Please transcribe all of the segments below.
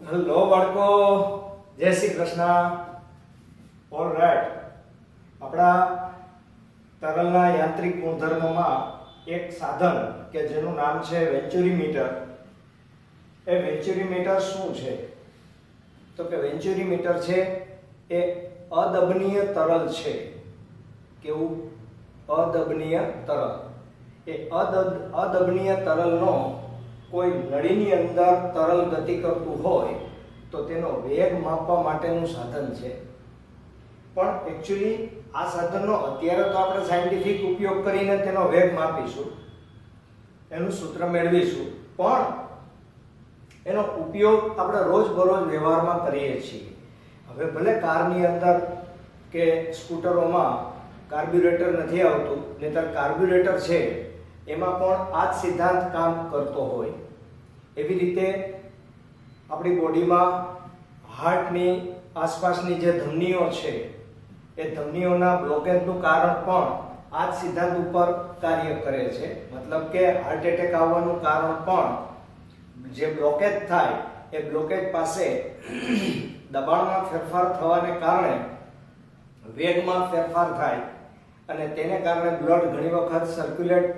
Hello બાળકો, જય Shri Krishna. All right, આપણા તરલના યાંત્રિક ગુણધર્મોમાં એક સાધન કે જેનું નામ છે વેન્ચુરીમીટર. એ વેન્ચુરીમીટર શું છે? તો કે વેન્ચુરીમીટર છે એ અદબનીય તરલ છે. કેવું? અદબનીય તરલ. એ અદબનીય તરલનો કોઈ નળીની અંદર તરલ ગતિ કરતું હોય તો તેનો વેગ માપવા માટેનું સાધન છે. પણ એકચ્યુઅલી આ સાધનનો અત્યારે તો આપણે સાયન્ટિફિક ઉપયોગ કરીને તેનો વેગ માપીશું, એનું સૂત્ર મેળવીશું, પણ એનો ઉપયોગ આપણે રોજબરોજ વ્યવહારમાં કરીએ છીએ. હવે ભલે કારની અંદર કે સ્કૂટરોમાં કાર્બ્યુરેટર નથી આવતું, નહીંતર કાર્બ્યુરેટર છે એમાં પણ આ જ સિદ્ધાંત કામ કરતો હોય. એવી રીતે આપણી બોડીમાં હાર્ટની આસપાસની જે ધમનીઓ છે એ ધમનીઓના બ્લોકેજનું કારણ પણ આ જ સિદ્ધાંત ઉપર કાર્ય કરે છે. મતલબ કે હાર્ટ એટેક આવવાનું કારણ પણ જે બ્લોકેજ થાય એ બ્લોકેજ પાસે દબાણમાં ફેરફાર થવાને કારણે વેગમાં ફેરફાર થાય અને તેને કારણે બ્લડ ઘણી વખત સર્ક્યુલેટ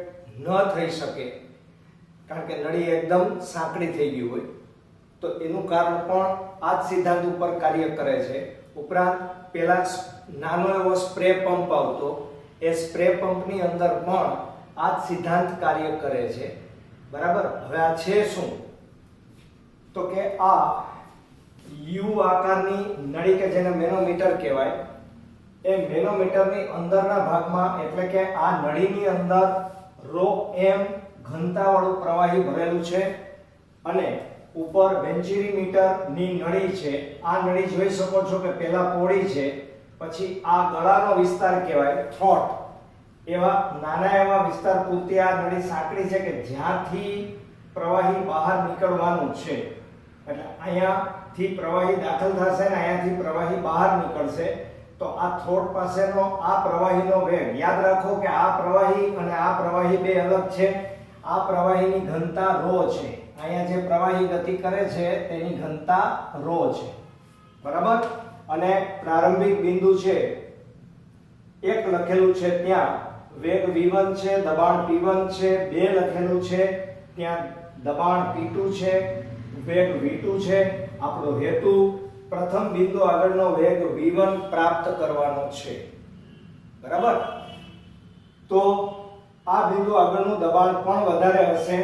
ન થઈ શકે, કારણ કે નળી એકદમ સાંકડી થઈ ગઈ હોય. તો એનું કારણ પણ આ જ સિદ્ધાંત ઉપર કાર્ય કરે છે. ઉપરાંત પહેલા નાનો એવો સ્પ્રે પંપ આવતો, એ સ્પ્રે પંપની અંદર પણ આ જ સિદ્ધાંત કાર્ય કરે છે. બરાબર. હવે આ છે શું? તો કે આ યુ આકારની નળી કે જેને મેનોમીટર કહેવાય, એ મેનોમીટરની અંદરના ભાગમાં એટલે કે આ નળીની અંદર ρm ઘનતાવાળું પ્રવાહી ભરેલું છે અને ઉપર વેન્ચુરીમીટરની નળી છે. આ નળી જોઈ શકો છો કે પહેલા પહોળી છે, પછી આ ગળાનો વિસ્તાર કહેવાય થ્રોટ, એવા નાના એવા વિસ્તાર પૂરતી આ નળી સાંકડી છે કે જ્યાંથી પ્રવાહી બહાર નીકળવાનું છે. એટલે અહીંયાથી પ્રવાહી દાખલ થશે ને અહીંયાથી પ્રવાહી બહાર નીકળશે. તો આ થ્રોટ પાસેનો આ પ્રવાહીનો વેગ, યાદ રાખો કે આ પ્રવાહી અને આ પ્રવાહી બે અલગ છે. આ પ્રવાહીની ઘનતા ρ છે. અહીંયા જે પ્રવાહી ગતિ કરે છે તેની ઘનતા ρ છે. બરાબર. અને પ્રારંભિક બિંદુ છે એક લખેલું છે ત્યાં વેગ v1 છે, દબાણ p1 છે. બે લખેલું છે ત્યાં દબાણ p2 છે, વેગ v2 છે. આપણો હેતુ પ્રથમ બિંદુ આગળનો વેગ v1 પ્રાપ્ત કરવાનો છે. બરાબર. તો આ બિંદુ આગળનું દબાણ પણ વધારે હશે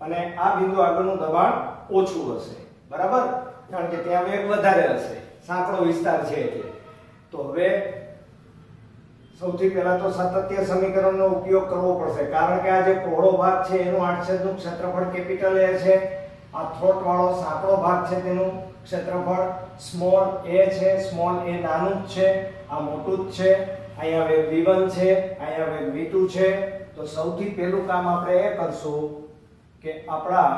અને આ બિંદુ આગળનું દબાણ ઓછું હશે. બરાબર. કારણ કે ત્યાં વેગ વધારે હશે, સાંકડો વિસ્તાર છે એટલે. તો હવે સૌથી પહેલા તો સાતત્ય સમીકરણનો ઉપયોગ કરવો પડશે, કારણ કે આ જે પહોળો ભાગ છે એનું આડછેદનું ક્ષેત્રફળ કેપિટલ A છે. આ થ્રોટ વાળો સાંકડો ભાગ છે તેનું ક્ષેત્રફળ સ્મોલ a છે. સ્મોલ a નાનું જ છે, આ મોટું જ છે. અહીંયા વેગ v1 છે, અહીંયા વેગ v2 છે. તો સૌથી પહેલું કામ આપણે એ કરશું કે આપણા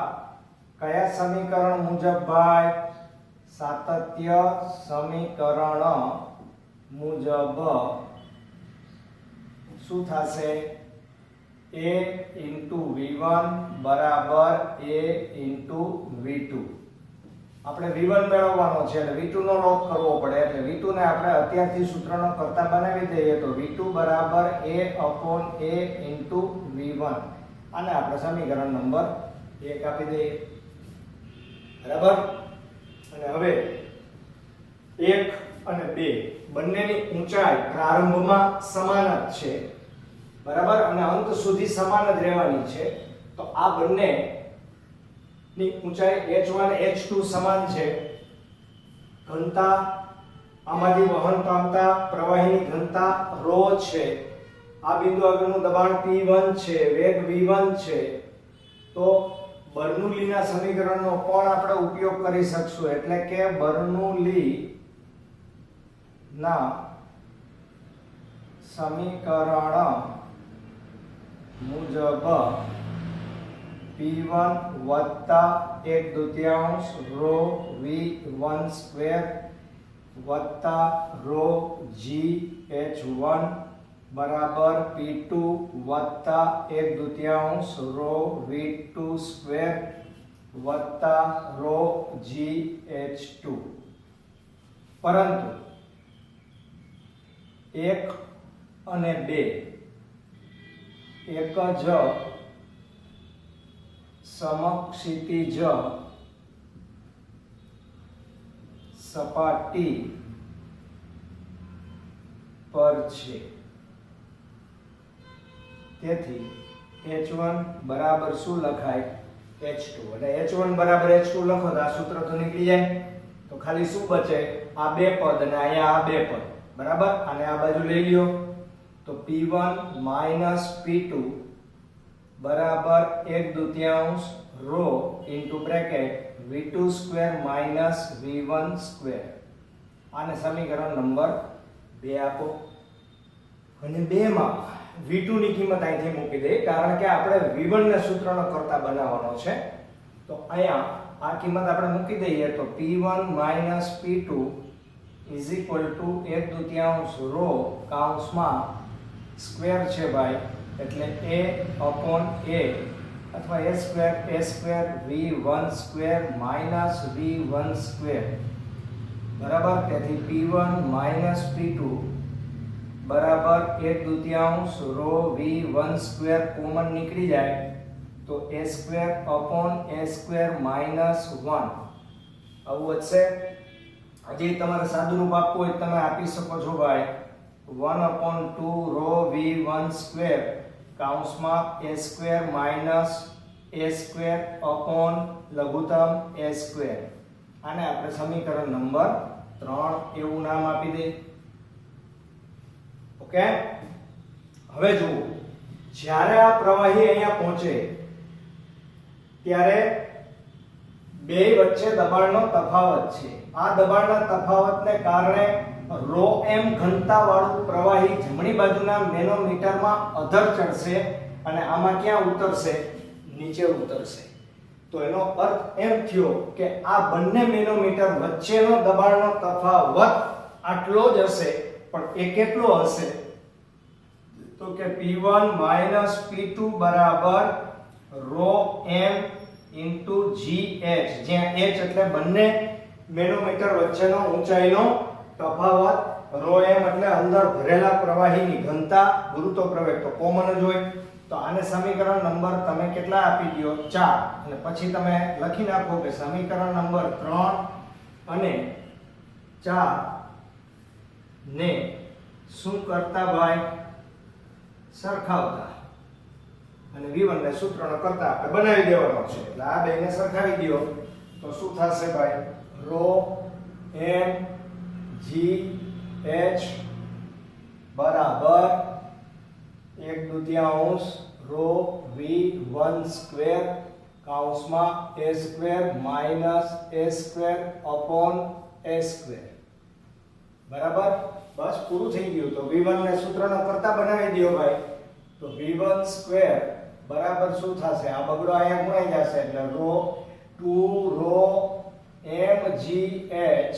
કયા સમીકરણ મુજબ ભાઈ? સાતત્ય સમીકરણ મુજબ શું થશે? a v1 બરાબર a v2. આપણે v1 મેળવવાનો છે એટલે v2 નો લોપ કરવો પડે, એટલે v2 ને આપણે અત્યારથી સૂત્રનો કરતા બનાવી દઈએ તો v2 બરાબર a v1. આને આપણે સમીકરણ નંબર 1 આપી દઈએ. બરાબર. અને હવે 1 અને 2 બંનેની ઊંચાઈ પ્રારંભમાં સમાન જ છે. બરાબર. અને અંત સુધી સમાન જ રહેવાની છે. તો આ બંને ની ઊંચાઈ h1 h2 સમાન છે. ઘનતા આમાંથી વહન પામતા પ્રવાહીની ઘનતા ρ છે. આ બિંદુ આગળનું દબાણ p1 છે, વેગ v1 છે. તો બર્નોલીના સમીકરણનો પણ આપણે ઉપયોગ કરી શકશું, એટલે કે બર્નોલીના સમીકરણ મુજબ p1 વત્તા 1/2 ρ v1 સ્ક્વેર વત્તા ρ g h1 બરાબર p2 વત્તા 1/2 ρ v2 સ્ક્વેર વત્તા રો GH2, પરંતુ 1 અને 2 એક જ સમક્ષિતિજ સપાટી પર છે, તેથી H1 બરાબર શું લખાય? H2. એટલે H1 બરાબર H2 લખો તો આ સૂત્ર તો નીકળી જાય. તો ખાલી શું બચે? આ બે પદ અને અહીંયા આ બે પદ, બરાબર? અને આ બાજુ લઈ લ્યો તો P1 P2 બરાબર 1/2 rho into bracket V2 square minus V1 square. આને સમીકરણ નંબર 2 આપો. અને 2 માં V2 ની કિંમત અહીંથી મૂકી દે, કારણ કે આપણે V1 ને સૂત્રનો કરતા બનાવવાનો છે. તો અહીંયા આ કિંમત આપણે મૂકી દઈએ તો P1 P2 is equal to 1/2 rho કૌંસમાં સ્ક્વેર છે ભાઈ, એટલે a upon a અથવા a square V1 square minus V1 square, બરાબર? તેથી P1 P2 બરાબર 1/2 રો V1 સ્ક્વેર કોમન નીકળી જાય તો a square upon a square minus 1 આવું વધશે. હજી તમારે સાદું રૂપ આપવું હોય તમે આપી શકો છો ભાઈ, 1/2 રો V1 સ્ક્વેર કૌંસમાં a square minus a square upon લઘુત્તમ a સ્ક્વેર. આને આપણે સમીકરણ નંબર 3 એવું નામ આપી દઈએ. ઓકે, હવે જુઓ, જ્યારે આ પ્રવાહી અહીંયા પહોંચે ત્યારે બે વચ્ચે દબાણનો તફાવત છે. આ દબાણના તફાવતને કારણે રો m ઘનતાવાળું પ્રવાહી જમણી બાજુના મેનોમીટરમાં અધર ચડશે અને આમાં ક્યાં ઉતરશે? નીચે ઉતરશે. તો એનો અર્થ એમ થયો કે આ બંને મેનોમીટર વચ્ચેનો દબાણનો તફાવત આટલો જ હશે, પણ એ કેટલો હશે? તો કે P1 P2 બરાબર રો m ઇન્ટુ GH, જ્યાં h એટલે બંને મેનોમીટર વચ્ચેનો ઊંચાઈનો તફાવત, રો m એટલે અંદર ભરેલા પ્રવાહીની ઘનતા, ગુરુત્વ પ્રવેગ તો કોમન જ હોય. તો આને સમીકરણ નંબર તમે કેટલા આપી દો? 4. અને પછી તમે લખી નાખો કે સમીકરણ નંબર 3 અને 4 ને શું કરતા ભાઈ? સરખાવતા. અને V1 ને સૂત્રનો કરતા આપણે બનાવી દેવાનો છે. એટલે આ બેને સરખાવી દો તો શું થશે ભાઈ? રો m GH બરાબર 1/2 રો V1 સ્ક્વેર કૌંસમાં a square minus a square upon a square. બરાબર? બસ પૂરું થઈ ગયું. તો V1 ને સૂત્રનો કરતા બનાવી દો ભાઈ. તો V1 સ્ક્વેર બરાબર શું થશે? આ બગડો અહીંયા ગુણાઈ જશે એટલે રો 2 રો mgh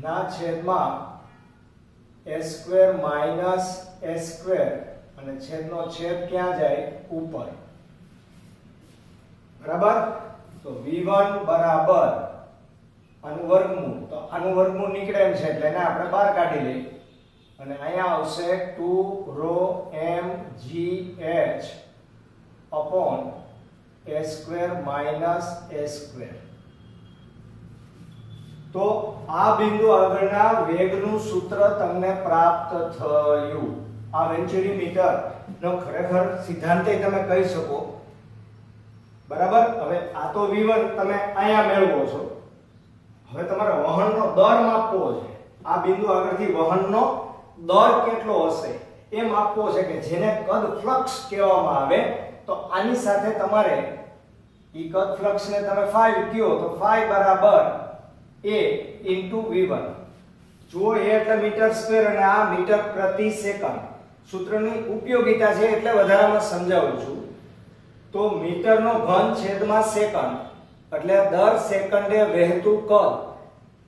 ના છેદમાં a square minus a square, અને છેદનો છેદ ક્યાં જાય? ઉપર. બરાબર? તો V1 બરાબર આનું વર્ગમૂળ, તો આનું વર્ગમૂળ નીકળે એમ છે એટલે એને આપણે બહાર કાઢી લઈએ અને અહીંયા આવશે 2 rho mgh upon a square minus a square. તો આ બિંદુ આગળના વેગનું સૂત્ર તમને પ્રાપ્ત થયું. આ વેન્ચુરીમીટર નો ખરેખર સિદ્ધાંત તમે કહી શકો. બરાબર? હવે આ તો V1 તમે અહીંયા મેળવો છો. હવે તમારે વહનનો દર માપવો છે. આ બિંદુ આગળથી વહનનો દર કેટલો હશે એ માપવો છે, કે જેને કદ ફ્લક્સ કહેવામાં આવે. તો આની સાથે તમારે ઈ કદ ફ્લક્સને તમે phi કયો તો phi બરાબર a into V1. જો a એટલે મીટર સ્ક્વેર અને આ મીટર પ્રતિ સેકન્ડ. સૂત્રની ઉપયોગિતા છે એટલે વધારામાં સમજાવું છું. તો મીટરનો ઘન છેદમાં સેકન્ડ એટલે દર સેકન્ડે વહેતું કદ,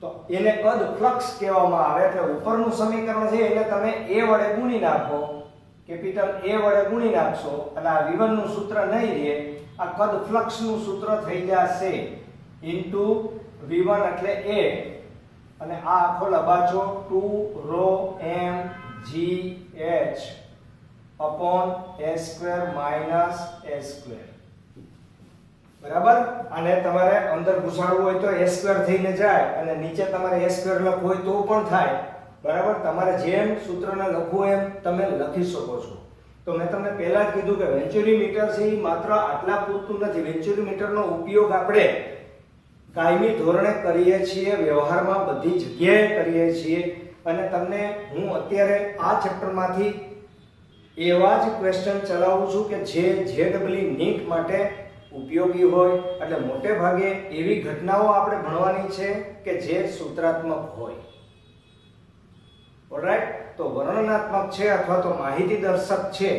તો એને કદ ફ્લક્સ કહેવામાં આવે. એટલે ઉપરનું સમીકરણ છે એને તમે a વડે ગુણી નાખો, કેપિટલ A વડે ગુણી નાખશો એટલે આ V1 નું સૂત્ર નહીં રહે આ કદ ફ્લક્સનું સૂત્ર થઈ જશે ઇન્ટુ v1 એટલે a અને આ આખો લંબાચો 2 rho m g h upon a square minus a square. બરાબર. અને તમારે અંદર ઘુસાડવું હોય તો a square થઈને જાય અને નીચે તમારે a square લખવું હોય તો પણ થાય. બરાબર. તમારે જેમ સૂત્રને લખવું એમ તમે લખી શકો છો. તો મેં તમને પહેલા જ કીધું કે વેન્ચુરીમીટર છે એ માત્ર આટલા પૂરતું નથી. વેન્ચુરીમીટરનો ઉપયોગ આપણે કાયમી ધોરણે કરીએ છીએ, વ્યવહારમાં બધી જગ્યાએ કરીએ છીએ. અને તમને હું અત્યારે આ ચેપ્ટરમાંથી એવા જ ક્વેશ્ચન ચલાવું છું કે જે JEE નીટ માટે ઉપયોગી હોય. એટલે મોટે ભાગે એવી ઘટનાઓ આપણે ભણવાની છે કે જે સૂત્રાત્મક હોય. ઓલરાઈટ. તો વર્ણનાત્મક છે અથવા તો માહિતી દર્શક છે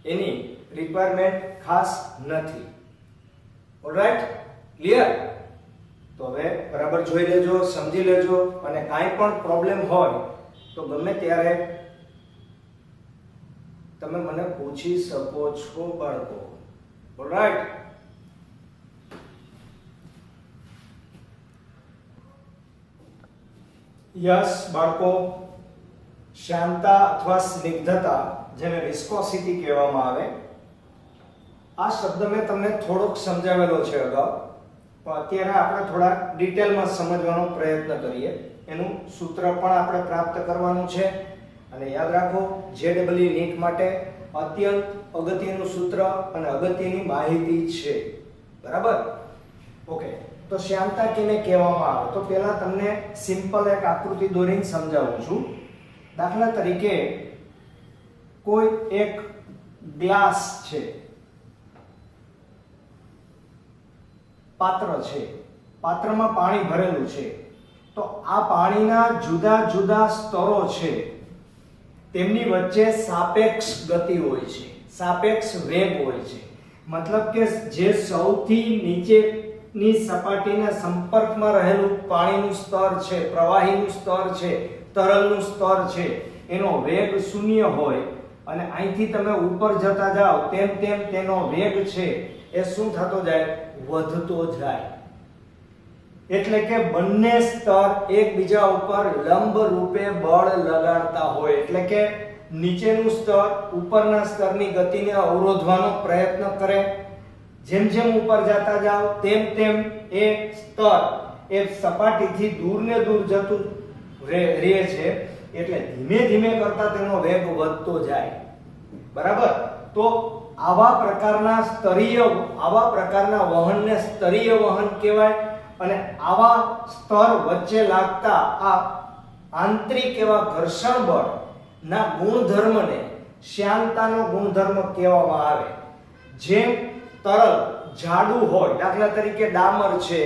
એની રિક્વાયરમેન્ટ ખાસ નથી. ઓલરાઈટ. ક્લિયર. તો હવે બરાબર જોઈ લેજો, સમજી લેજો અને કાંઈ પણ પ્રોબ્લેમ હોય તો ગમે ત્યારે તમે મને પૂછી શકો છો બાળકો. ઓલરાઈટ. યસ બાળકો, શાંતા અથવા સ્નિગ્ધતા જેને વિસ્કોસિટી કહેવામાં આવે, આ શબ્દ મેં તમને થોડોક સમજાવેલો છે અગાઉ, પણ અત્યારે આપણે થોડા ડિટેલમાં સમજવાનો પ્રયત્ન કરીએ. એનું સૂત્ર પણ આપણે પ્રાપ્ત કરવાનું છે. અને યાદ રાખો, JEE નીટ માટે અત્યંત અગત્યનું સૂત્ર અને અગત્યની માહિતી છે. બરાબર. ઓકે. તો શ્યામતા કેને કહેવામાં આવે? તો પહેલા તમને સિમ્પલ એક આકૃતિ દોરીને સમજાવું છું. દાખલા તરીકે કોઈ એક ગ્લાસ છે, પાત્ર છે, પાત્રમાં પાણી ભરેલું છે. તો આ પાણીના જુદા જુદા સ્તરો છે, તેમની વચ્ચે સાપેક્ષ ગતિ હોય છે, સાપેક્ષ વેગ હોય છે. મતલબ કે જે સૌથી નીચેની સપાટીના સંપર્કમાં રહેલું પાણીનું સ્તર છે, પ્રવાહીનું સ્તર છે, તરલનું સ્તર છે, એનો વેગ શૂન્ય હોય અને અહીંથી તમે ઉપર જતા જાઓ તેમ તેમ તેનો વેગ છે એ શું થતો જાય? વધતો જાય. એટલે કે બંને સ્તર એકબીજા ઉપર લંબ રૂપે બળ લગાડતા હોય. એટલે કે નીચેનું સ્તર ઉપરના સ્તરની ગતિને અવરોધવાનો પ્રયત્ન કરે. જેમ જેમ ઉપર જતા જાઓ તેમ તેમ એ સ્તર એ સપાટીથી દૂર ને દૂર જતું રહે છે. એટલે ધીમે ધીમે કરતા તેનો વેગ વધતો જાય. બરાબર. તો આવા પ્રકારના વહનને સ્તરીય વહન કહેવાય. અને આવા સ્તર વચ્ચે લાગતા આ આંતરિક એવા ઘર્ષણ બળ ના ગુણધર્મને શ્યામતાનો ગુણધર્મ કહેવામાં આવે. જેમ તરલ જાડું હોય, દાખલા તરીકે ડામર છે,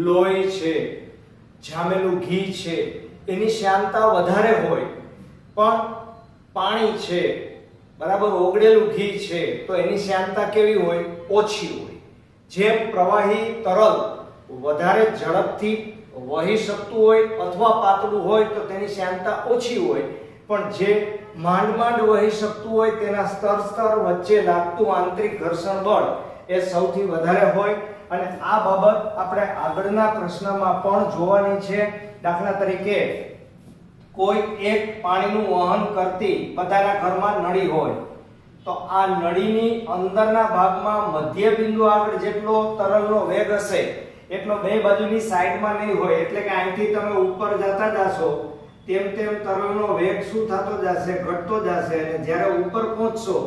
લોહી છે, જામેલું ઘી છે, એની શ્યામતા વધારે હોય. પણ પાણી છે, બરાબર, ઓગળેલું ઘી છે, તો એની શ્યામતા કેવી હોય? ઓછી હોય. જેમ પ્રવાહી તરલ વધારે ઝડપથી વહી શકતું હોય અથવા પાતળું હોય તો તેની શ્યામતા ઓછી હોય. પણ જે માંડ માંડ વહી શકતું હોય તેના સ્તર વચ્ચે લાગતું આંતરિક ઘર્ષણ બળ એ સૌથી વધારે હોય. અને આ બાબત આપણે આગળના પ્રશ્નમાં પણ જોવાની છે. દાખલા તરીકે કોઈ એક પાણીનું વહન કરતી બધાના ઘરમાં નળી હોય, તો આ નળીની અંદરના ભાગમાં મધ્ય બિંદુ આગળ જેટલો તરલનો વેગ હશે એટલો બે બાજુની સાઈડમાં નહીં હોય. એટલે કે અહીંથી તમે ઉપર જતા જાશો તેમ તેમ તરલનો વેગ શું થતો જશે? ઘટતો જશે. અને જ્યારે ઉપર પહોંચશો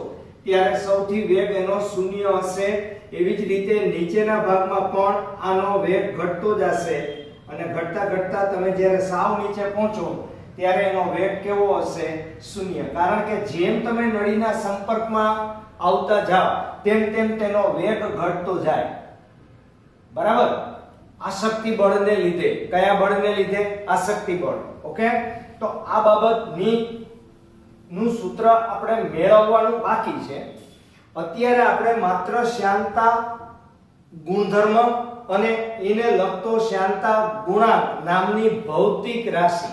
ત્યારે સૌથી વેગ એનો શૂન્ય હશે. એવી જ રીતે નીચેના ભાગમાં પણ આનો વેગ ઘટતો જશે અને ઘટતા ઘટતા તમે જ્યારે સાવ નીચે પહોંચો ત્યારે એનો વેગ કેવો હશે? શૂન્ય. કારણ કે જેમ તમે નળીના સંપર્કમાં આવતા જાઓ તેમ તેમ તેનો વેગ ઘટતો જાય. બરાબર. આશક્તિ બળને લીધે. કયા બળને લીધે? આશક્તિ બળ. ઓકે. તો આ બાબતની નું સૂત્ર આપણે મેળવવાનું બાકી છે. અત્યારે આપણે માત્ર શ્યામતા ગુણધર્મ અને એને લગતો શ્યામતા ગુણાંક નામની ભૌતિક રાશિ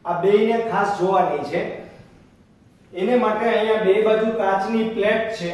આ બેયને ખાસ જોવાની છે. એને માટે અહીંયા બે બાજુ કાચની પ્લેટ છે.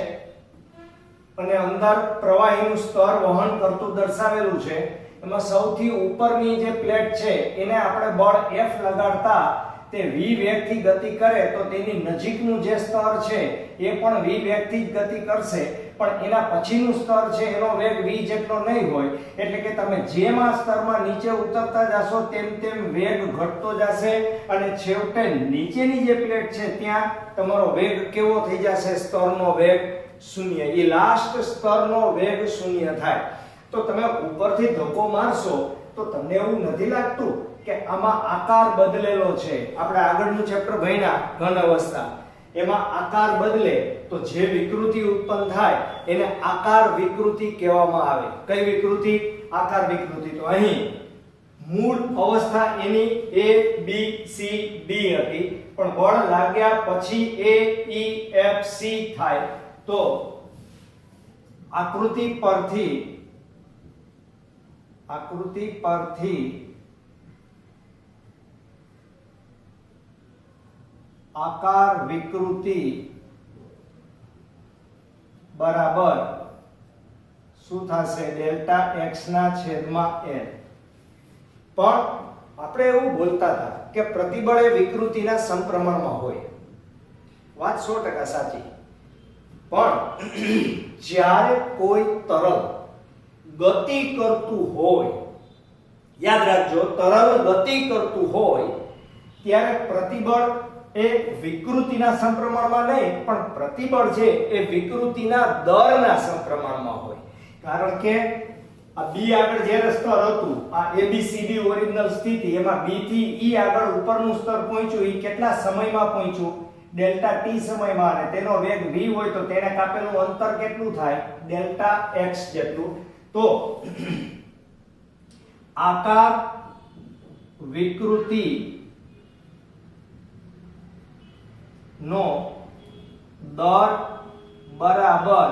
અને અંદર પ્રવાહીનું સ્તર વહન કરતું દર્શાવેલું છે. એમાં સૌથી ઉપરની જે પ્લેટ છે એને આપણે બળ F લગાડતા તે v વેગથી ગતિ કરે તો તેની નજીકનું જે સ્તર છે એ પણ v વેગથી જ ગતિ કરશે, પણ એના પછીનું સ્તર છે એનો વેગ v જેટલો નહીં હોય. એટલે કે તમે જેમ આ સ્તરમાં નીચે ઉતરતા જાશો તેમ તેમ વેગ ઘટતો જશે અને છેવટે નીચેની જે પ્લેટ છે ત્યાં તમારો વેગ કેવો થઈ જશે? સ્તરનો વેગ શૂન્ય. એ લાસ્ટ સ્તરનો વેગ શૂન્ય થાય. તો તમે ઉપરથી ધક્કો મારશો તો તમને એવું નથી લાગતું કે આમાં આકાર બદલેલો છે? આપણે આગળનું ચેપ્ટર ભણ્યા ઘન અવસ્થા, એમાં આકાર બદલે તો જે વિકૃતિ ઉત્પન્ન થાય એને આકાર વિકૃતિ કહેવામાં આવે. કઈ વિકૃતિ? આકાર વિકૃતિ. તો અહીં મૂળ અવસ્થા એની A B C D હતી, પણ બળ લાગ્યા પછી A E F C થાય. તો આકૃતિ પરથી આકાર વિકૃતિ બરાબર શું થશે? ડેલ્ટા x ના છેદમાં l. પણ આપણે એવું બોલતા હતા કે પ્રતિબળ એ વિકૃતિના સમપ્રમાણમાં હોય. વાત 100% સાચી. પણ જ્યારે કોઈ તરલ ગતિ કરતું હોય, યાદ રાખજો, તરલ ગતિ કરતું હોય ત્યારે પ્રતિબળ એ વિકૃતિના સમપ્રમાણમાં નહીં, પણ પ્રતિબળ છે એ વિકૃતિના દરના સમપ્રમાણમાં હોય. કારણ કે આ B આગળ જે સ્તર હતું, આ ABCD ઓરિજિનલ સ્થિતિ, એમાં B થી E આગળ ઉપરનું સ્તર પહોંચ્યું, એ કેટલા સમયમાં પહોંચ્યું? ડેલ્ટા t સમયમાં. અને તેનો વેગ v હોય તો તેને કાપેલું અંતર કેટલું થાય? ડેલ્ટા x જેટલું. તો આકાર વિકૃતિ નો દર બરાબર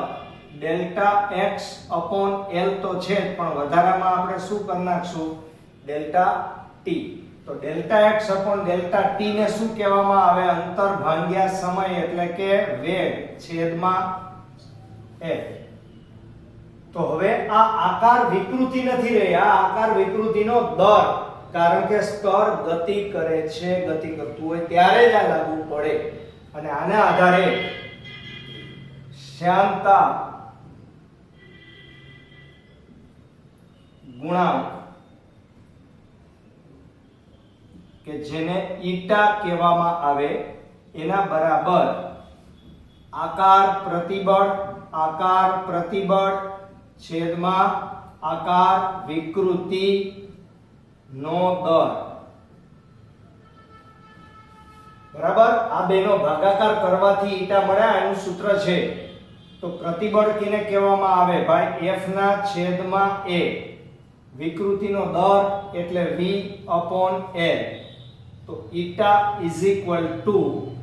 ડેલ્ટા x અપોન l તો છે જ, પણ વધારામાં આપણે શું કરી નાખશું? Delta t. તો delta x upon delta t ને શું કહેવામાં આવે? અંતર ભાગ્યા સમય, એટલે કે વેગ છેદમાં l. તો હવે આ આકાર વિકૃતિ નથી રહી, આ આકાર વિકૃતિનો દર. કારણ કે સ્તર ગતિ કરે છે, ગતિ કરતું હોય ત્યારે જ આ લાગુ પડે. અને આના આધારે શ્યામતા ગુણાંક કે જેને ઈટા કહેવામાં આવે એના બરાબર આકાર પ્રતિબળ છેદમાં આકાર વિકૃતિ નો દર. બરાબર? આ બેનો ભાગાકાર કરવાથી ઈટા મળ્યા, એનું સૂત્ર છે. તો પ્રતિબળ કેને કહેવામાં આવે? ભાઈ F ના છેદમાં A. વિકૃતિનો દર એટલે V upon L. તો eta is equal to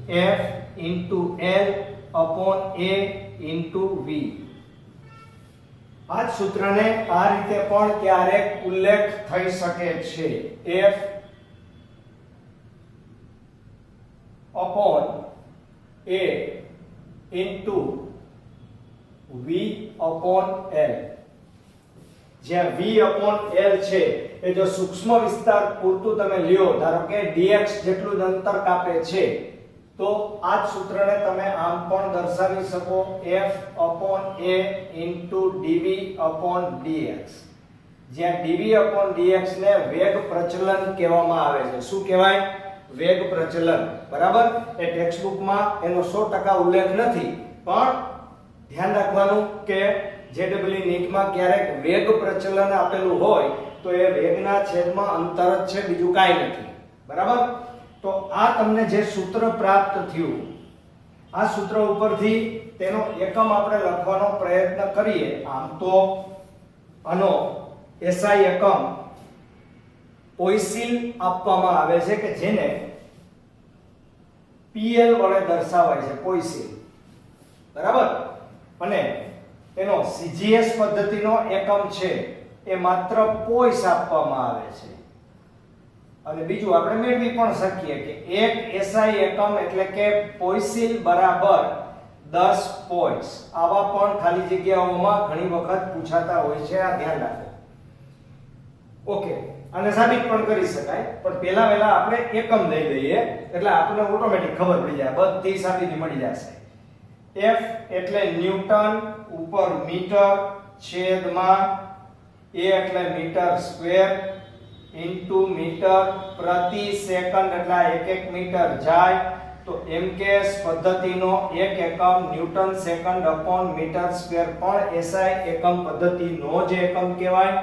F into L upon A into V. આ સૂત્રને આ રીતે પણ ક્યારેક ઉલ્લેખ થઈ શકે છે. F upon A into V upon L. જ્યાં V upon L છે એ જો સૂક્ષ્મ વિસ્તાર પૂરતું તમે લ્યો, ધારો કે dx જેટલું જ અંતર કાપે છે, તો આ જ સૂત્રને તમે આમ પણ દર્શાવી શકો, F upon A into dV upon dx. જ્યાં dV upon dx ને વેગ પ્રચલન કહેવામાં આવે છે. શું કહેવાય? વેગ પ્રચલન. બરાબર? એ ટેક્સ્ટ બુકમાં એનો 100% ઉલ્લેખ નથી, પણ ધ્યાન રાખવાનું કે JEE નીટમાં ક્યારેક વેગ પ્રચલન આપેલું હોય તો એ વેગના છેદમાં અંતર જ છે, બીજું કાંઈ નથી. બરાબર? તો આ તમને જે સૂત્ર પ્રાપ્ત થયું, આ સૂત્ર ઉપરથી તેનો એકમ આપણે લખવાનો પ્રયત્ન કરીએ. આમ તો આનો SI એકમ પોઈસિલ આપવામાં આવે છે કે જેને PL વડે દર્શાવાય છે, પોઈસિલ. બરાબર? અને એનો CGS પદ્ધતિનો એકમ છે એ માત્ર પોઈસ આપવામાં આવે છે. અને બીજું આપણે મેળવી પણ શકીએ કે 1 SI એકમ એટલે કે પોઈસિલ બરાબર 10 પોઈન્ટ્સ આવા પણ ખાલી જગ્યાઓમાં ઘણી વખત પૂછાતા હોય છે, આ ધ્યાન રાખો. ઓકે, આને સાબિત પણ કરી શકાય, પણ પહેલા વહેલા આપણે એકમ લઈ લઈએ એટલે આપણને ઓટોમેટિક ખબર પડી જાય, બધી સાબિતી મળી જશે. F એટલે ન્યૂટન ઉપર મીટર છેદમાં A એટલે મીટર સ્ક્વેર ઇન્ટુ મીટર પ્રતિ સેકન્ડ એટલે એક એક મીટર જાય તો MKS પદ્ધતિનો એક એકમ newton second upon metre square પણ SI એકમ પદ્ધતિનો જ એકમ કહેવાય.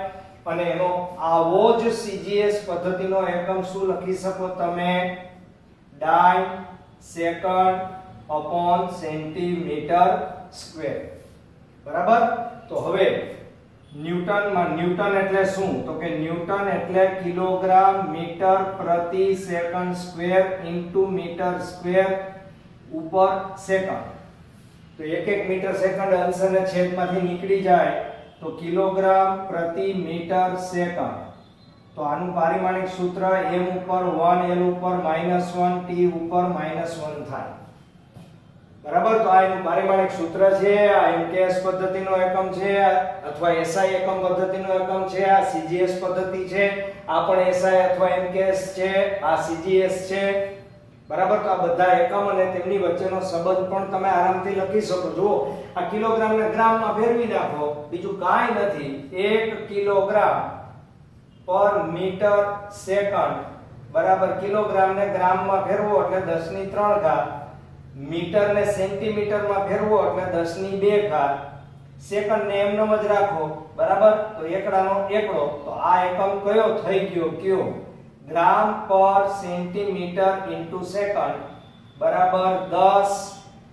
અને એનો આવો જ CGS પદ્ધતિનો એકમ શું લખી શકો તમે? ડાય સેકન્ડ અપોન સેન્ટીમીટર સ્ક્વેર. બરાબર? તો હવે ન્યૂટનમાં ન્યૂટન એટલે શું? તો કે ન્યૂટન એટલે કિલોગ્રામ મીટર પ્રતિ second square into metre square ઉપર સેકન્ડ. તો એક એક મીટર સેકન્ડ અંશ અને છેદમાંથી નીકળી જાય તો કિલોગ્રામ પ્રતિ મીટર સેકન્ડ. તો આનું પારિમાણિક સૂત્ર m ઉપર 1 l ઉપર -1 t ઉપર -1 થાય. બરાબર? તો આ એનું પારિમાણિક સૂત્ર છે. આ MKS પદ્ધતિનો એકમ છે અથવા SI એકમ પદ્ધતિનો એકમ છે. આ CGS પદ્ધતિ છે. આ પણ SI અથવા MKS છે. આ CGS છે. બરાબર? તો આ બધા એકમ અને તેમની વચ્ચેનો સંબંધ પણ તમે આરામથી લખી શકો. જુઓ, આ કિલોગ્રામ ને ગ્રામમાં ફેરવી નાખો, બીજું કાંઈ નથી. 1 કિલોગ્રામ પર મીટર સેકન્ડ બરાબર કિલોગ્રામ ને ગ્રામમાં ફેરવો એટલે 10 ની 3 ઘાત, મીટર ને સેન્ટીમીટરમાં ફેરવો એટલે 10 ની 2 ઘાત, સેકન્ડ ને એમનેમ જ રાખો. બરાબર? તો એકડાનો એકડો. તો આ એકમ કયો થઈ ગયો? કયો? ગ્રામ પર સેન્ટીમીટર ઇન્ટુ સેકન્ડ બરાબર 10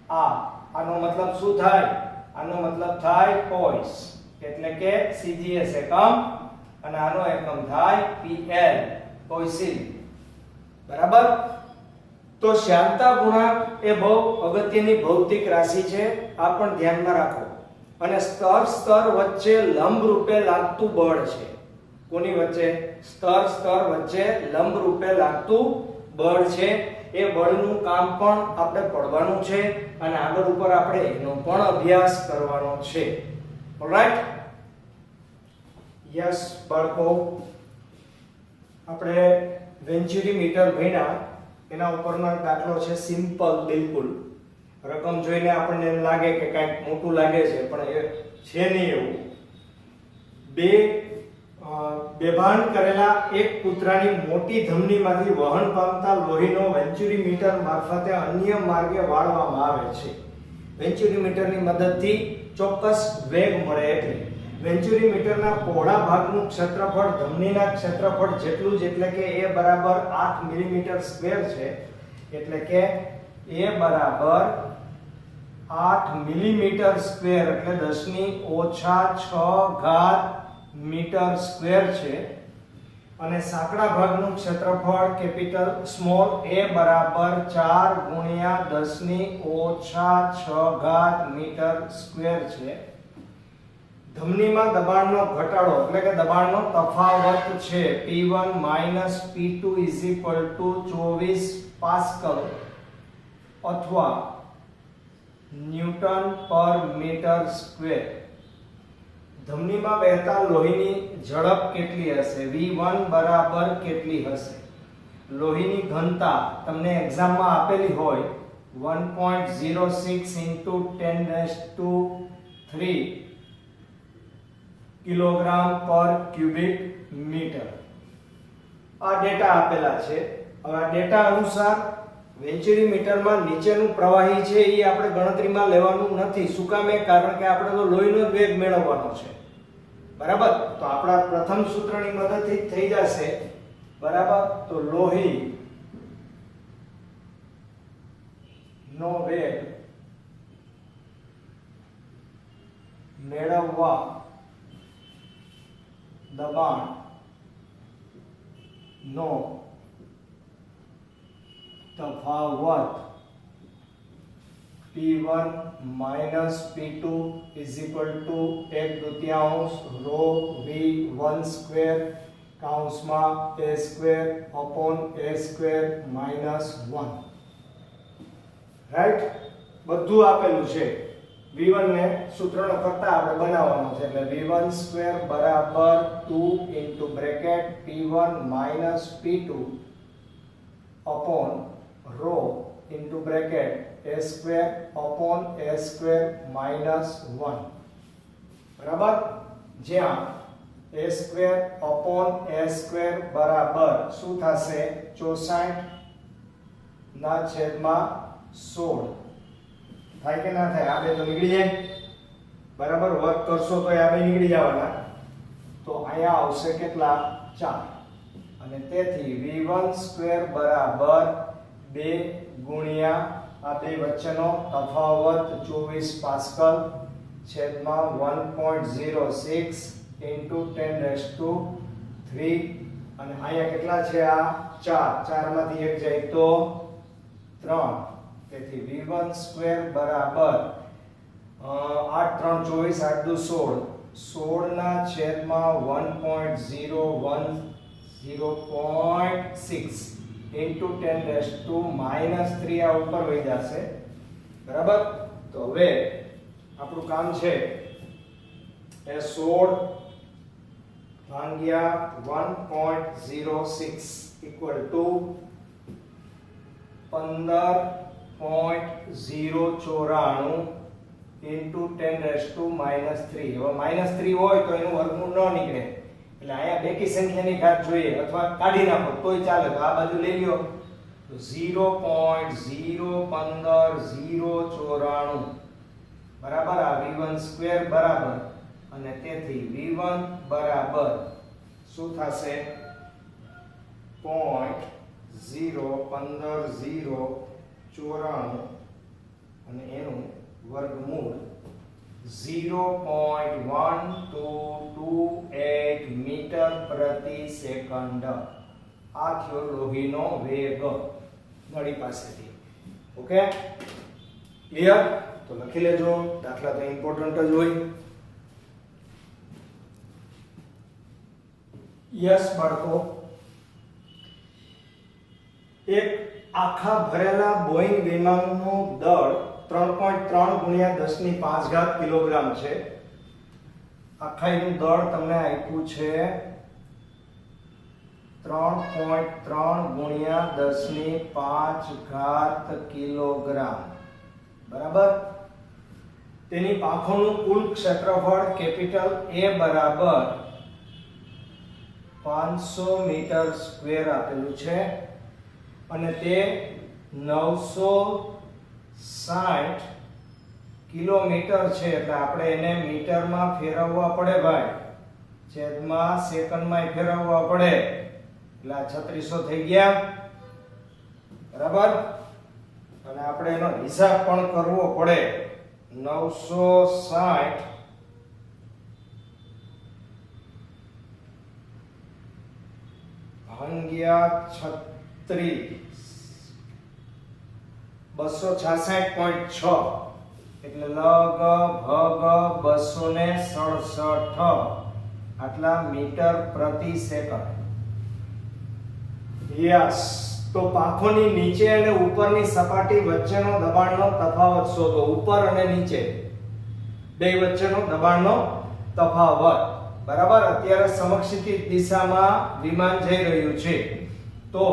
આનો મતલબ શું થાય? આનો મતલબ થાય પોઈન્ટ્સ, એટલે કે CGS એકમ, અને આનો એકમ થાય PL પોઈસિલ. બરાબર? તો શ્યામતા ગુણાંક એ બહુ અગત્યની ભૌતિક રાશિ છે, આ પણ ધ્યાનમાં રાખો. અને સ્તર વચ્ચે લંબ રૂપે લાગતું બળ છે. કોની વચ્ચે? સ્તર વચ્ચે લંબ રૂપે લાગતું બળ છે. એ બળનું કામ પણ આપણે પડવાનું છે અને આગળ ઉપર આપણે એનો પણ અભ્યાસ કરવાનો છે. ઓલરાઈટ? યસ બાળકો, આપણે વેન્ચુરી મીટર ભણ્યા, એના ઉપરનો એક દાખલો છે સિમ્પલ, બિલકુલ. રકમ જોઈને આપણને એમ લાગે કે કંઈક મોટું લાગે છે, પણ એ છે નહીં એવું. બેભાન કરેલા એક કૂતરાની મોટી ધમનીમાંથી વહન પામતા લોહીનો વેન્ચુરી મીટર મારફતે અન્ય માર્ગે વાળવામાં આવે છે. વેન્ચુરી મીટરની મદદથી ચોક્કસ વેગ મળે એટલે વેન્ચુરી મીટરના પહોળા ભાગનું ક્ષેત્રફળ ધમનીના ક્ષેત્રફળ જેટલું જ, એટલે કે a બરાબર 8 મિલીમીટર સ્ક્વેર છે. એટલે કે a બરાબર 8 મિલીમીટર સ્ક્વેર એટલે 10 ની -6 ઘાત મીટર સ્ક્વેર છે. અને સાંકડા ભાગનું ક્ષેત્રફળ કેપિટલ સ્મોલ a બરાબર 4 ગુણ્યા 10 ની -6 ઘાત મીટર સ્ક્વેર છે. ધમનીમાં દબાણનો ઘટાડો એટલે કે દબાણનો તફાવત છે P1 P2 24 પાસ્કલ અથવા ન્યૂટન પર મીટર સ્ક્વેર. ધમનીમાં વહેતા લોહીની ઝડપ કેટલી હશે? V1 બરાબર કેટલી હશે? લોહીની ઘનતા તમને એક્ઝામમાં આપેલી હોય 1.06 × 10³ કિલોગ્રામ પર ક્યુબિક મીટર. આ ડેટા આપેલા છે. હવે આ ડેટા અનુસાર વેન્ચુરી મીટરમાં નીચેનું પ્રવાહી છે એ આપણે ગણતરીમાં લેવાનું નથી. શું કામ? કારણ કે આપણે તો લોહીનો વેગ મેળવવાનો છે. બરાબર? તો આપણા પ્રથમ સૂત્રની મદદથી થઈ જશે. બરાબર? તો લોહી નો વેગ મેળવવા દબાણ નો તફાવત P1 P2 1/2 rho V1 square કૌંસમાં a square upon a square -1. Right? બધું આપેલું છે. v1 ને સૂત્રનો કરતા આપણે બનાવવાનો છે એટલે v1 સ્ક્વેર બરાબર 2 into bracket p1 minus p2 upon rho into bracket a square upon a square minus 1 બરાબર, જ્યાં a square upon a square બરાબર શું થશે 64 ના છેદમાં 16 થાય કે ના થાય? આ બે તો નીકળી જાય બરાબર, વર્ક કરશો તો આ બે નીકળી જવાના. તો અહીંયા આવશે કેટલા 4 અને તેથી v1 સ્ક્વેર બરાબર 2 ગુણ્યા આ બે વચ્ચેનો તફાવત 24 પાસ્કલ છેદમાં 1.06 ઇન્ટુ 10⁻³ અને અહીંયા કેટલા છે? આ 4 માંથી એક જાય તો 3. તેથી v1 સ્ક્વેર બરાબર 8 3 24 8 2 16 16 ના છેદમાં 0.6 ઇન્ટુ 10⁻³ આ ઉપર વહી જશે બરાબર. તો હવે આપણું કામ છે એ 16 ભાગ્યા 1.06 ઇક્વલ ટુ 15.094 ઇન્ટુ 10⁻³ હવે -3 હોય તો એનું વર્ગમૂળ ન નીકળે એટલે અહીંયા બેકી સંખ્યાની ઘાત જોઈએ અથવા કાઢી નાખો તોય ચાલે. તો આ બાજુ લઈ લ્યો તો 0.015094 બરાબર. આ v1 સ્ક્વેર બરાબર અને તેથી v1 બરાબર શું થશે 0.015094 અને એનું વર્ગમૂળ 0.1228 મીટર પ્રતિ સેકન્ડ. આ થયો લોહીનો વેગ નળી પાસેથી. Okay, clear? તો લખી લેજો, દાખલા તો ઇમ્પોર્ટન્ટ જ હોય. યસ બાળકો, એક આખા ભરેલા બોઈંગ વિમાનનું દળ 3.3 ગુણ્યા 10⁵ કિલોગ્રામ છે. આખાઈનું દળ તમને આપ્યું છે 3.3 ગુણ્યા 10⁵ કિલોગ્રામ બરાબર. તેની પાંખોનું કુલ ક્ષેત્રફળ કેપિટલ A બરાબર 500 મીટર સ્ક્વેર આપેલું છે અને તે 960 કિલોમીટર છે એટલે આપણે એને મીટરમાં ફેરવવા પડે ભાઈ, છેદમાં સેકન્ડમાં ફેરવવા પડે એટલે આ 3600 થઈ ગયા બરાબર. અને આપણે એનો હિસાબ પણ કરવો પડે 960 ભાગ્યા 36 266.6 એટલે લગભગ 267 આટલા મીટર પ્રતિ સેકન્ડ. યસ, તો પાંખોની નીચે અને ઉપરની સપાટી વચ્ચેનો દબાણનો તફાવત શોધો. ઉપર અને નીચે બે વચ્ચેનો દબાણનો તફાવત બરાબર. અત્યારે સમક્ષિતિજ દિશામાં વિમાન જઈ રહ્યું છે તો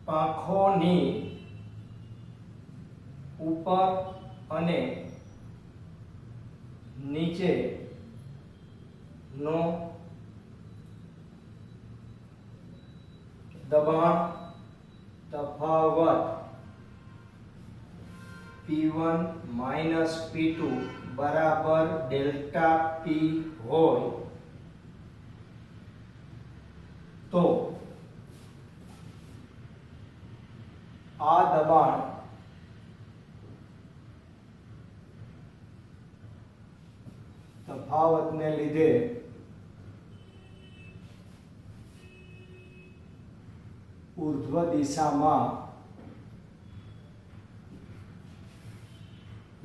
પાંખોની ઉપર અને નીચે નો દબાણ તફાવત P1 માઈનસ P2 બરાબર ડેલ્ટા P હોય તો આ દબાણ તફાવતને લીધે ઊર્ધ્વ દિશામાં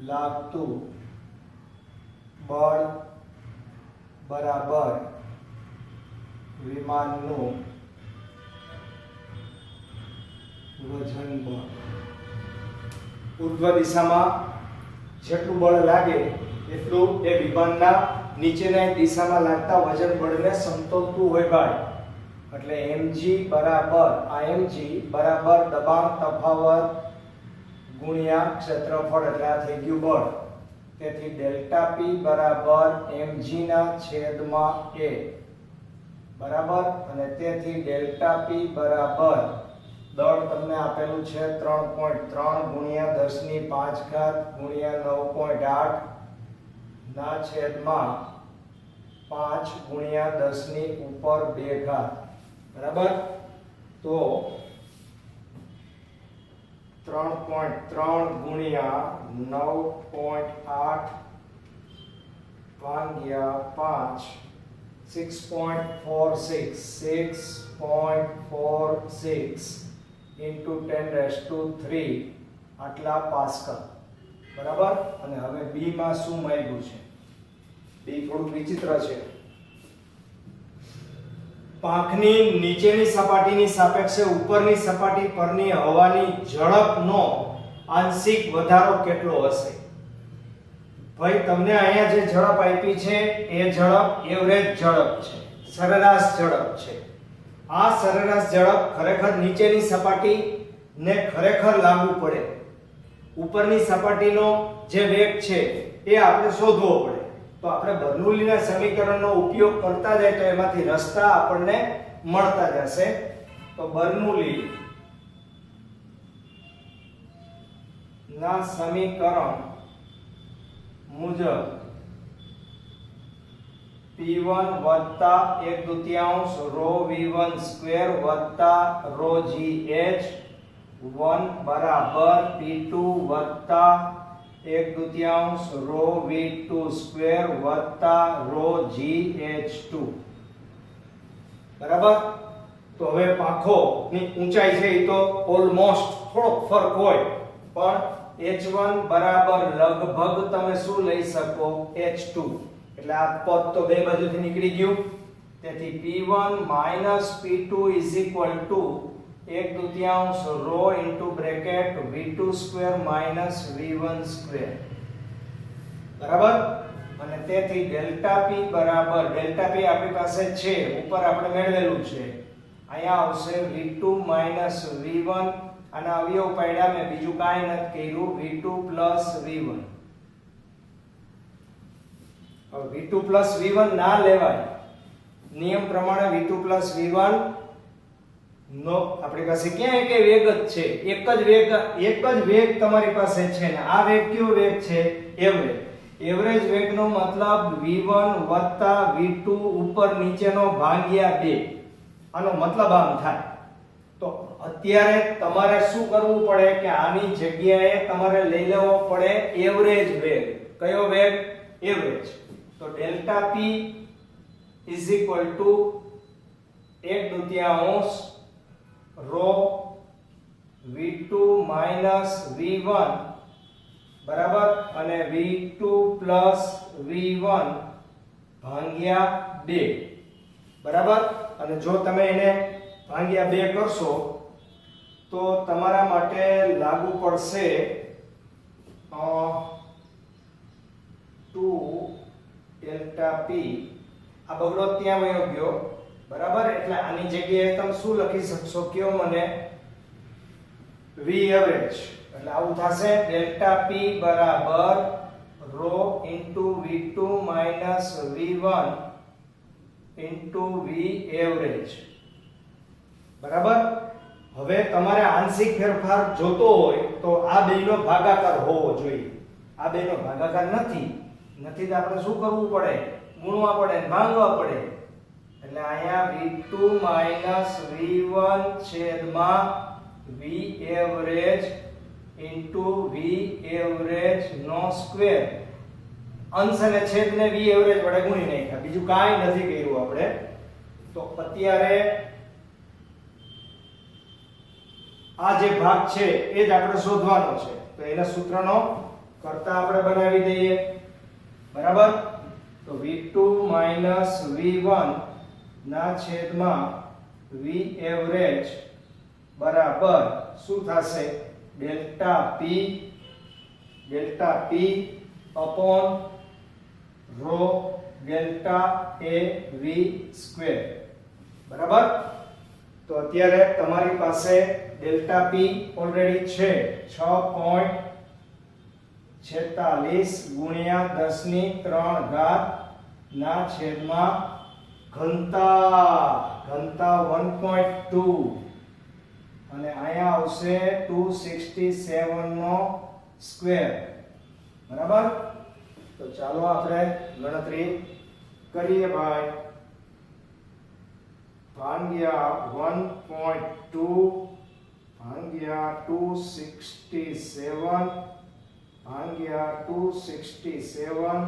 લાગતું બળ બરાબર વિમાનનું વજન બળ ઉર્ધ્વ દિશામાં જેટલું બળ લાગે એટલું એ વિમાનના નીચેની દિશામાં લાગતા વજન બળને સમતોલતું હોય ભાઈ એટલે mg બરાબર આ mg બરાબર દબાણ તફાવત ગુણ્યા ક્ષેત્રફળ એટલે આ થઈ ગયું બળ તેથી ડેલ્ટા p બરાબર mg ના છેદમાં a બરાબર અને તેથી ડેલ્ટા p બરાબર દળ તમને આપેલું છે 3.3 ગુણ્યા 10 ની 5 ઘાત ગુણ્યા 9.8 ના છેદમાં 5 ગુણ્યા 10 ની ઉપર 2 ઘાત બરાબર તો 3.3 ગુણ્યા 9.8 ભાગ્યા 5 6.46 into 10⁻³ આટલા પાસ્કલ બરાબર અને હવે બી માં શું માંગ્યું છે બી થોડું વિચિત્ર છે પાંખની નીચેની સપાટીની સાપેક્ષે ઉપરની સપાટી પરની હવાની ઝડપનો આંશિક વધારો કેટલો હશે ભાઈ તમને અહીંયા જે ઝડપ આપી છે એ ઝડપ એવરેજ ઝડપ છે સરેરાશ ઝડપ છે આ સરેરાશ ઝડપ ખરેખર નીચેની સપાટી ને ખરેખર લાગુ પડે ઉપરની સપાટીનો જે વેગ છે એ આપણે શોધવો પડે તો આપણે બર્નોલીના સમીકરણનો ઉપયોગ કરતા જાય તો એમાંથી રસ્તા આપણને મળતા જશે તો બર્નોલી ના સમીકરણ મુજબ P1 વત્તા 1/2 રો V1 સ્ક્વેર વત્તા રો GH 1 બરાબર P2 વત્તા 1/2 રો V2 સ્ક્વેર વત્તા રો GH2 બરાબર તો હવે પાંખોની ઊંચાઈ છે એ તો ઓલમોસ્ટ થોડો ફરક હોય પણ h1 બરાબર લગભગ તમે શું લઈ શકો h2 એટલે આ પદ તો બે બાજુથી નીકળી ગયું તેથી P1 P2 1/2 rho into bracket V2 square V1 square બરાબર અને તેથી ડેલ્ટા P બરાબર ડેલ્ટા P આપણી પાસે છે ઉપર આપણે મેળવેલું છે અહીંયા આવશે V2 V1 અને અવયવ પાડ્યા મેં બીજું કાઈ નથી કર્યું V2 V1 હવે V2 V1 ના લેવાય નિયમ પ્રમાણે V2 V1 નો આપણી પાસે ક્યાં એક વેગ જ છે એક જ વેગ તમારી પાસે છે ને આ વેગ કયો વેગ છે એવરેજ વેગનો મતલબ V1 V2 ઉપર નીચેનો ભાગ્યા 2 આનો મતલબ આમ થાય તો અત્યારે તમારે શું કરવું પડે કે આની જગ્યાએ તમારે લઈ લેવો પડે એવરેજ વેગ કયો વેગ એવરેજ તો delta P = 1/2 row V2 V1 બરાબર અને V2 V1 ભાગ્યા 2 બરાબર અને જો તમે એને ભાગ્યા 2 કરશો તો તમારા માટે લાગુ પડશે 2 ડેલ્ટા P આ બગડો ત્યાં વયો ગયો બરાબર એટલે આની જગ્યાએ તમે શું લખી શકશો કયો મને V એવરેજ એટલે આવું થશે ડેલ્ટા P બરાબર rho into V2 V1 into V average બરાબર હવે તમારે આંશિક ફેરફાર જોતો હોય તો આ બેનો ભાગાકાર હોવો જોઈએ આ બેનો ભાગાકાર નથી તો આપણે શું કરવું પડે ગુણવા પડે ભાંગવા પડે એટલે અહીંયા V2 V1 છેદમાં V average into V average નો સ્ક્વેર અંશ અને છેદને V એવરેજ વડે ગુણી નાખ્યા બીજું કાંઈ નથી કર્યું આપણે તો અત્યારે આ જે ભાગ છે એ જ આપણે શોધવાનો છે તો એના સૂત્રનો કરતા આપણે બનાવી દઈએ બરાબર તો V2 V1 ના છેદમાં V એવરેજ બરાબર શું થશે delta P upon rho delta A V square બરાબર. તો અત્યારે તમારી પાસે ડેલ્ટા પી ઓલરેડી છે 6.46 ગુણ્યા 10 ની 3 ઘાત ના છેદમાં ઘનતા 1.2 અને અહીંયા આવશે 267 નો સ્ક્વેર બરાબર. તો ચાલો આપણે ગણતરી કરીએ ભાઈ. ભાગ્યા 1.2 ભાગ્યા 267 ભાગ્યા 267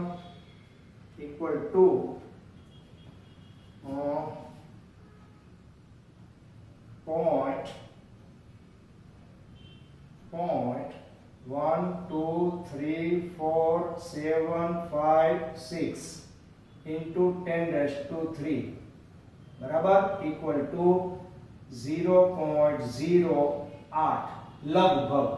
equal to point 1 2 3 4 7 5 6 into 10⁻³ બરાબર equal to 0.08 લગભગ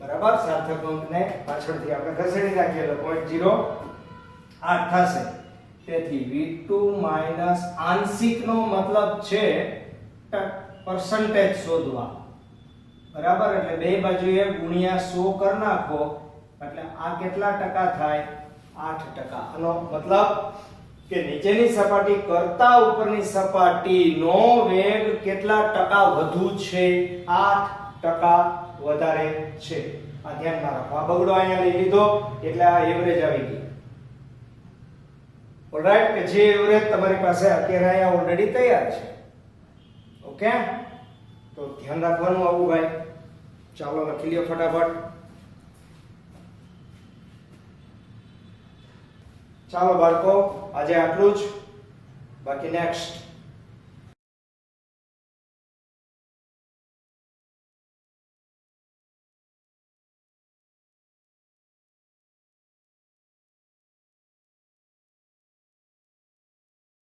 બરાબર. સાર્થક અંકને પાછળથી આપણે ખસેડી નાખીએ તો 0.08 થશે. તેથી v2 માઈનસ આંશિકનો મતલબ છે પર્સન્ટેજ શોધવા બરાબર. એટલે બે બાજુએ ગુણ્યા 100 કરી નાખો એટલે આ કેટલા ટકા થાય 8%. આનો મતલબ કે નીચેની સપાટી કરતા ઉપરની સપાટીનો વેગ કેટલા ટકા વધુ છે 8% વધારે છે. આ ધ્યાનમાં રાખો. આ બગડો અહીંયા લઈ લીધો એટલે આ એવરેજ આવી ગઈ. ઓલરાઈટ કે જે એવરેજ તમારી પાસે અત્યારે અહીંયા ઓલરેડી તૈયાર છે. ઓકે તો ધ્યાન રાખવાનું આવું ભાઈ. ચાલો લખી લ્યો ફટાફટ. ચાલો બાળકો આજે આટલું જ. બાકી નેક્સ્ટ